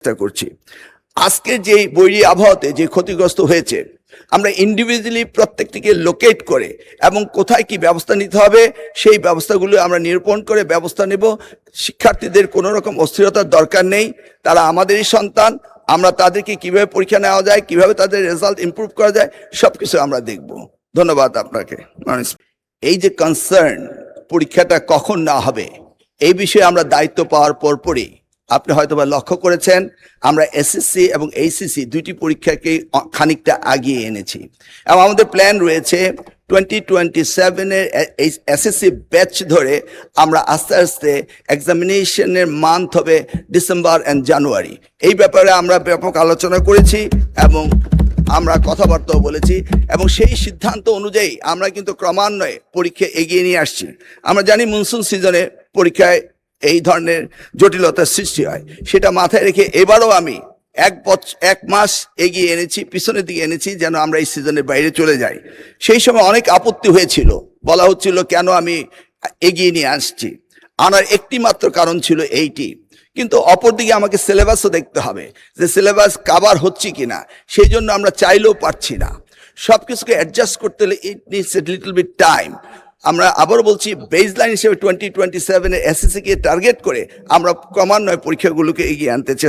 চেষ্টা করছি। আজকে যে বৈরী আবহাওয়াতে যে ক্ষতিগ্রস্ত হয়েছে, আমরা ইন্ডিভিজুয়ালি প্রত্যেকটিকে লোকেট করে এবং কোথায় কি ব্যবস্থা নিতে হবে সেই ব্যবস্থাগুলো আমরা নিরূপণ করে ব্যবস্থা নেব। শিক্ষার্থীদের কোনো রকম অস্থিরতার দরকার নেই, তারা আমাদেরই সন্তান। আমরা তাদেরকে কিভাবে পরীক্ষা নেওয়া যায়, কিভাবে তাদের রেজাল্ট ইমপ্রুভ করা যায়, সবকিছু আমরা দেখব। ধন্যবাদ আপনাকে। এই যে কনসার্ন পরীক্ষাটা কখন না হবে এই বিষয়ে আমরা দায়িত্ব পাওয়ার পরপরই আপনি হয়তোবা লক্ষ্য করেছেন, আমরা এসএসসি এবং এইচএসসি দুইটি পরীক্ষাকে খানিকটা আগিয়ে এনেছি এবং আমাদের প্ল্যান রয়েছে 2027-এর এসএসসি ব্যাচ ধরে আমরা আস্তে আস্তে এক্সামিনেশনের মান্থ হবে ডিসেম্বর অ্যান্ড জানুয়ারি। এই ব্যাপারে আমরা ব্যাপক আলোচনা করেছি এবং আমরা কথাবার্তাও বলেছি এবং সেই সিদ্ধান্ত অনুযায়ী আমরা কিন্তু ক্রমান্বয়ে পরীক্ষা এগিয়ে নিয়ে আসছি। আমরা জানি মনসুন সিজনে পরীক্ষায় এই ধরনের জটিলতার সৃষ্টি হয়, সেটা মাথায় রেখে এবারও আমি এক মাস এগিয়ে এনেছি, পিছনের দিকে এনেছি, যেন আমরা এই সিজনের বাইরে চলে যাই। সেই সময় অনেক আপত্তি হয়েছিল, বলা হচ্ছিল কেন আমি এগিয়ে নিয়ে আসছি। আনার একটি মাত্র কারণ ছিল এইটি, কিন্তু অপরদিকে আমাকে সিলেবাসও দেখতে হবে যে সিলেবাস কাভার হচ্ছে কিনা, সেই জন্য আমরা চাইলেও পারছি না। সব কিছুকে অ্যাডজাস্ট করতে হলে it needs a little bit time. আমরা আবারও বলছি, বেসলাইন হিসেবে 2027-এর এসএসসিকে টার্গেট করে আমরা ক্রমান্বয়ে পরীক্ষাগুলোকে এগিয়ে আনতে চেষ্টা